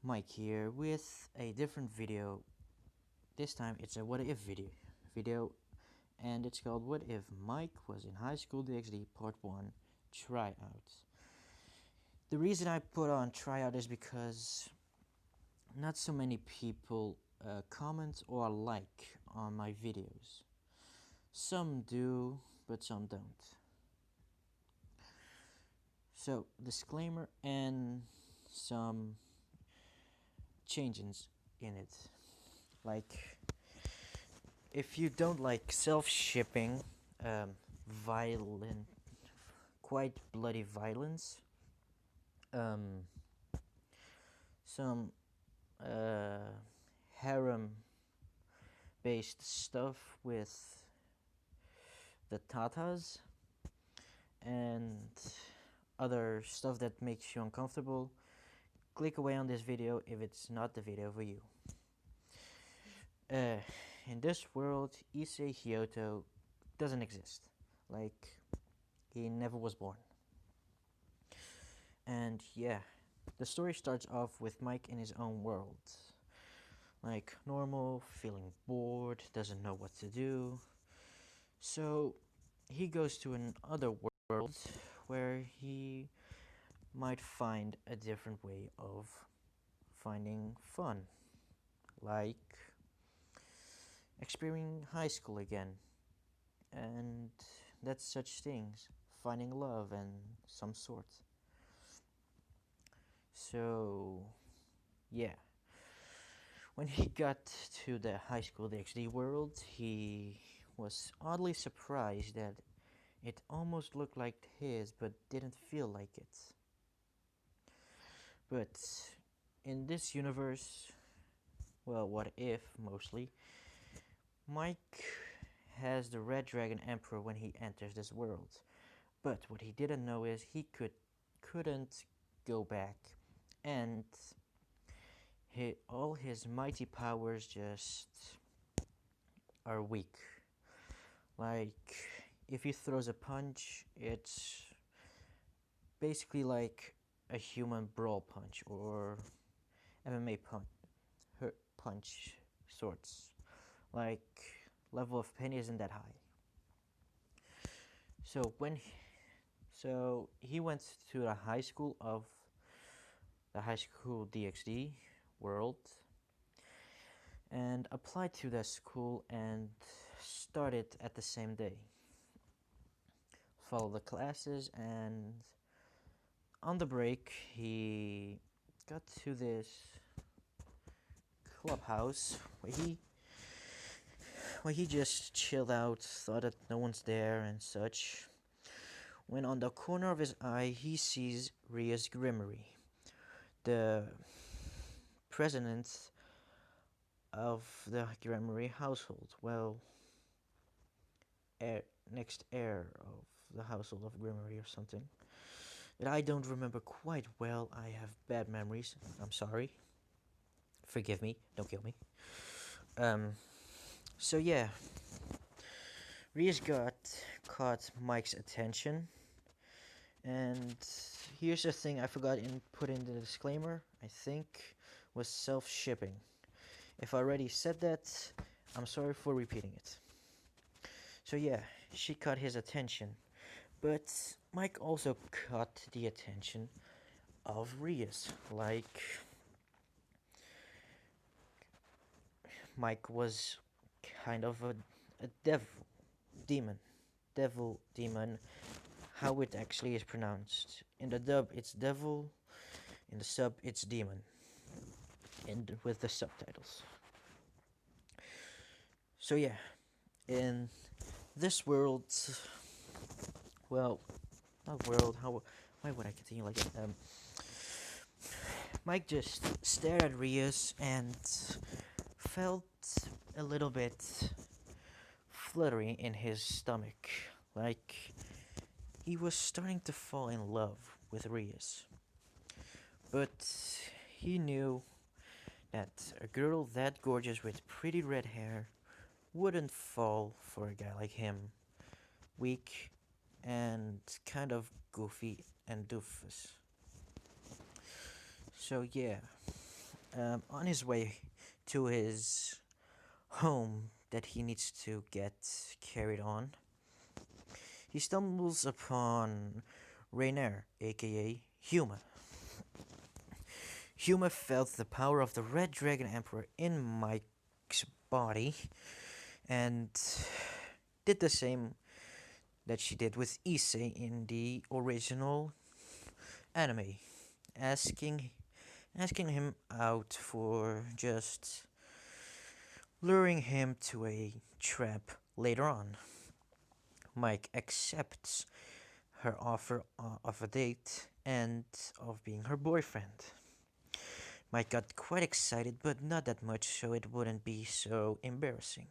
Mike here with a different video. This time it's a what if video and it's called What If Mike Was in High School DxD Part 1 Tryout. The reason I put on tryout is because not so many people comment or like on my videos. Some do, but some don't. So, disclaimer and some changes in it. Like, if you don't like self-shipping, violent, quite bloody violence, um, some uh, harem-based stuff with the tatas, and other stuff that makes you uncomfortable, click away on this video if it's not the video for you. Uh, in this world, Issei Hyoto doesn't exist. Like, he never was born. And yeah, the story starts off with Mike in his own world. Like, normal, feeling bored, doesn't know what to do. So, he goes to another world where he might find a different way of finding fun. Like, experiencing high school again. And that's such things. Finding love and some sort. So, yeah. When he got to the high school DxD world, he was oddly surprised that it almost looked like his but didn't feel like it. But in this universe, well, what if mostly, Mike has the Red Dragon Emperor when he enters this world. But what he didn't know is he couldn't go back, and all his mighty powers just are weak. Like, if he throws a punch, it's basically like a human brawl punch or MMA punch sorts. Like, level of pain isn't that high. So he went to the high school DxD world and applied to the school and started at the same day. Followed the classes, and on the break he got to this clubhouse where he just chilled out, thought that no one's there and such, when on the corner of his eye he sees Ria's Grimmery, the president of the Grimmery household. Well, next heir of the household of Grimmery or something. That I don't remember quite well. I have bad memories. I'm sorry. Forgive me. Don't kill me. So yeah, Ria's got caught Mike's attention, and here's the thing I forgot in put in the disclaimer. I think was self-shipping. If I already said that, I'm sorry for repeating it. So yeah, she caught his attention, but Mike also caught the attention of Ria's. Like, Mike was kind of a demon, how it actually is pronounced. In the dub, it's devil, in the sub, it's demon, and with the subtitles. So yeah, in this world, well, not world, why would I continue like that? Mike just stared at Rias and felt a little bit fluttery in his stomach, like he was starting to fall in love with Rias. But he knew that a girl that gorgeous with pretty red hair wouldn't fall for a guy like him, weak and kind of goofy and doofus. So yeah, on his way to his home that he needs to get carried on, he stumbles upon Rainier, aka Huma. Huma felt the power of the Red Dragon Emperor in Mike's body and did the same that she did with Issei in the original anime, asking asking him out for just luring him to a trap later on. Mike accepts her offer of a date and of being her boyfriend. Mike got quite excited, but not that much so it wouldn't be so embarrassing.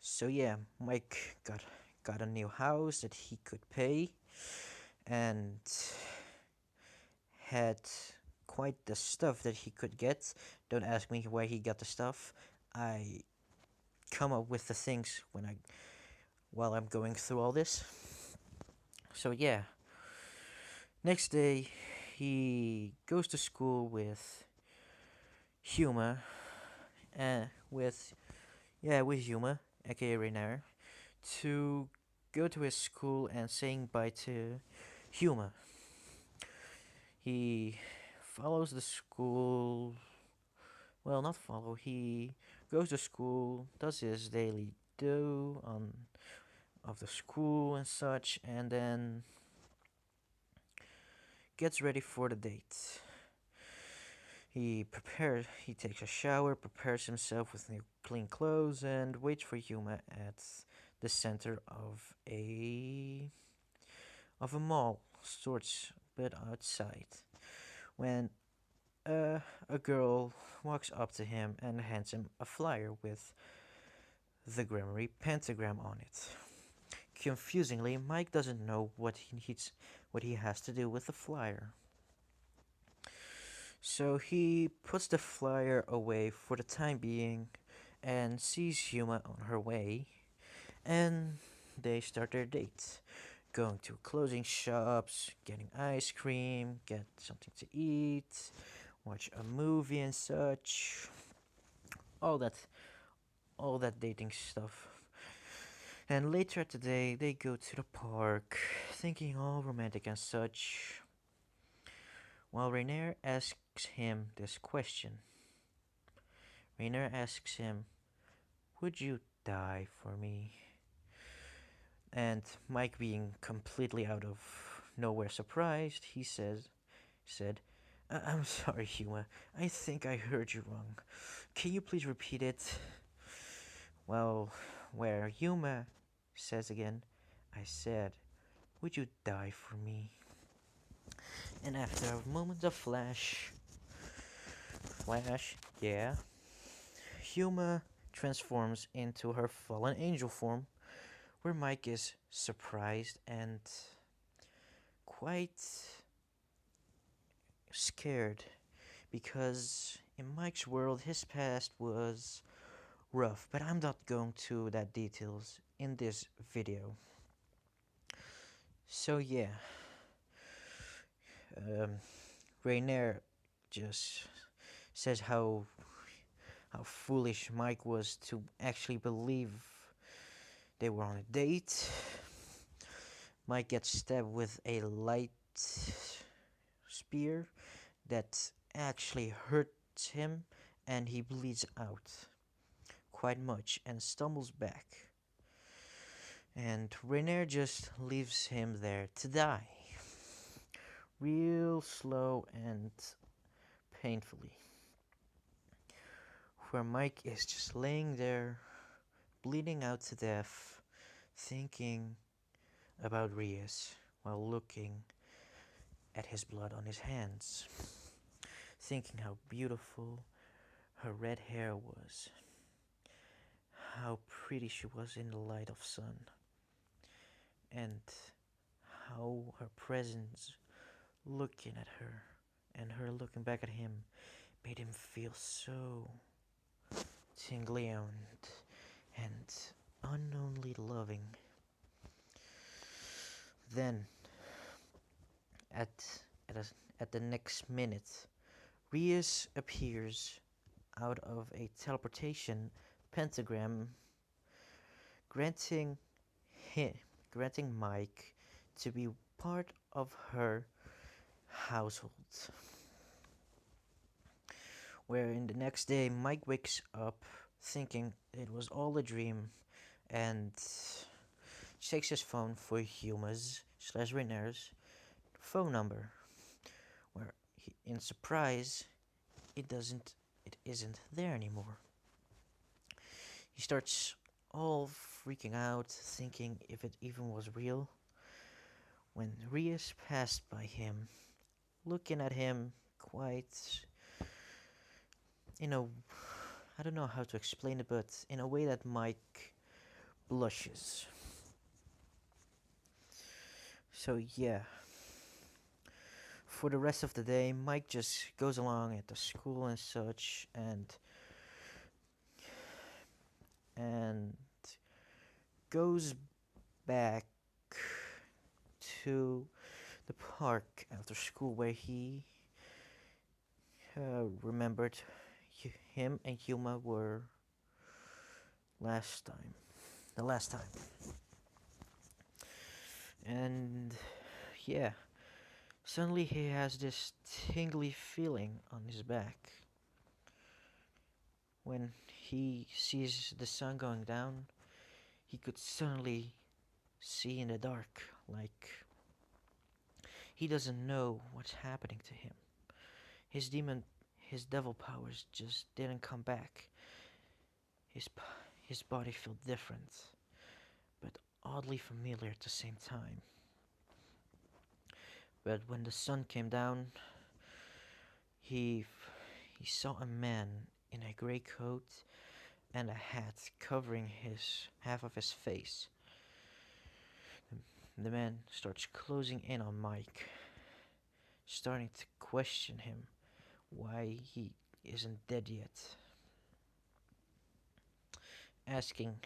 So yeah, Mike got a new house that he could pay and had quite the stuff that he could get. Don't ask me why he got the stuff. I come up with the things while I'm going through all this. So yeah, next day he goes to school with Huma, with Huma, aka Renair, to go to his school and saying bye to Huma. He follows the school. Well, not follow. He goes to school, does his daily do on of the school and such, and then gets ready for the date. He takes a shower, prepares himself with new clean clothes, and waits for Yuma at the center of a mall, sorts, but outside. When a girl walks up to him and hands him a flyer with the Grammary pentagram on it. Confusingly, Mike doesn't know what he has to do with the flyer. So he puts the flyer away for the time being and sees Huma on her way, and they start their date. Going to clothing shops, getting ice cream, get something to eat, watch a movie and such. All that all that dating stuff. And later today they go to the park, thinking all romantic and such, while Rainier asks him this question. Rainier asks him, "Would you die for me?" And Mike, being completely out of nowhere surprised, said, "I'm sorry, Huma. I think I heard you wrong. Can you please repeat it?" Well, where Huma says again, "I said, would you die for me?" And after a moment of yeah, Huma transforms into her fallen angel form, where Mike is surprised and quite scared because in Mike's world his past was rough, but I'm not going to that details in this video. So yeah, um, Rainier just says how foolish Mike was to actually believe they were on a date. Mike gets stabbed with a light spear that actually hurts him, and he bleeds out quite much and stumbles back. And Rainier just leaves him there to die, real slow and painfully. Where Mike is just laying there, bleeding out to death, thinking about Rias while looking at his blood on his hands, thinking how beautiful her red hair was, how pretty she was in the light of sun, and how her presence looking at her and her looking back at him made him feel so tingly and unknownly loving. Then, at at, a, at the next minute, Rias appears out of a teleportation pentagram, granting him, granting Mike to be part of her household. Where in the next day, Mike wakes up thinking it was all a dream and checks his phone for Huma's slash Rainer's phone number. Where in surprise, it isn't there anymore. He starts all freaking out, thinking if it even was real. When Rias passed by him, looking at him quite in a I don't know how to explain it, but in a way that Mike blushes. So yeah, for the rest of the day, Mike just goes along at the school and such, and goes back to the park after school where he remembered him and Yuma were last time, the last time, and yeah, suddenly he has this tingly feeling on his back when he sees the sun going down. He could suddenly see in the dark, like he doesn't know what's happening to him. His demon, his devil powers just didn't come back. His his body felt different, but oddly familiar at the same time. But when the sun came down, he he saw a man in a gray coat and a hat covering his half of his face. The man starts closing in on Mike, starting to question him why he isn't dead yet, asking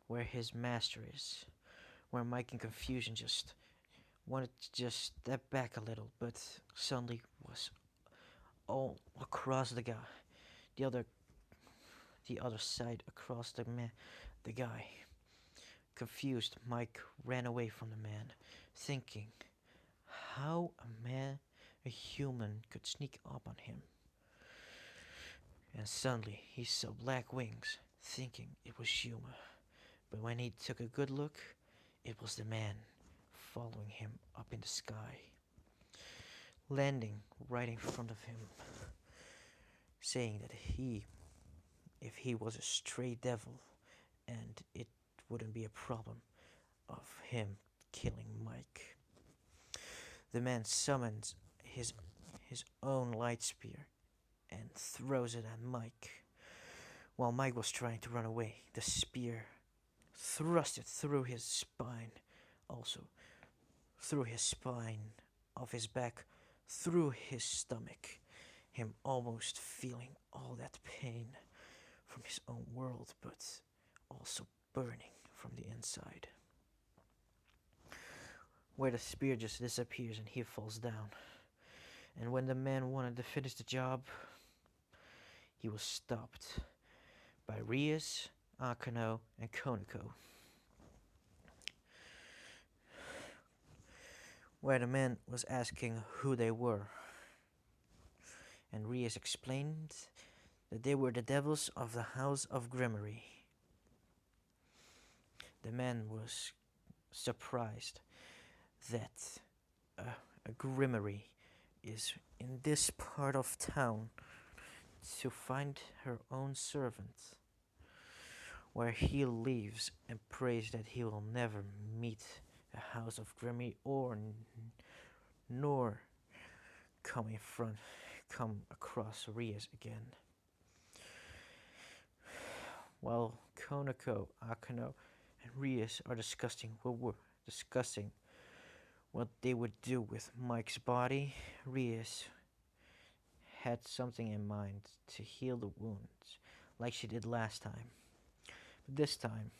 where his master is. Where Mike in confusion just wanted to just step back a little, but suddenly was all across the other the other side across the guy. Confused, Mike ran away from the man, thinking how a human, could sneak up on him. And suddenly he saw black wings, thinking it was Yuma. But when he took a good look, it was the man following him up in the sky, landing right in front of him, saying that if he was a stray devil, and it wouldn't be a problem of him killing Mike. The man summons his own light spear and throws it at Mike. While Mike was trying to run away, the spear thrust it through his spine, also through his spine, off his back, through his stomach, him almost feeling all that pain from his own world, but also burning from the inside. Where the spear just disappears and he falls down. And when the man wanted to finish the job, he was stopped by Rias, Akano, and Konako. Where the man was asking who they were, and Rias explained that they were the devils of the House of Grimmery. The man was surprised that a Grimmery is in this part of town to find her own servant, where he lives and prays that he will never meet a House of Grimmery or nor come across Rias again. While Konako, Akano, and Rias are discussing what they would do with Mike's body, Rias had something in mind to heal the wounds, like she did last time. But this time,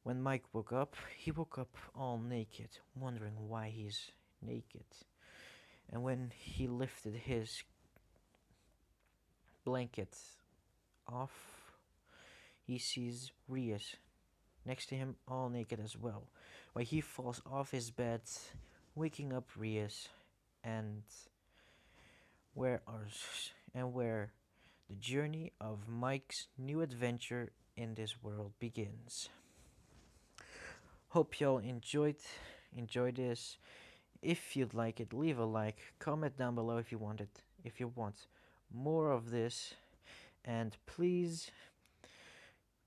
when Mike woke up, he woke up all naked, wondering why he's naked. And when he lifted blanket off, he sees Rias next to him, all naked as well. While he falls off his bed, waking up Rias, and where our where the journey of Mike's new adventure in this world begins. Hope y'all enjoyed this. If you'd like it, leave a like, comment down below if you want it, if you want more of this, and please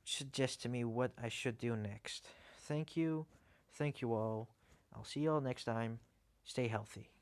suggest to me what I should do next. Thank you. Thank you all. I'll see you all next time. Stay healthy.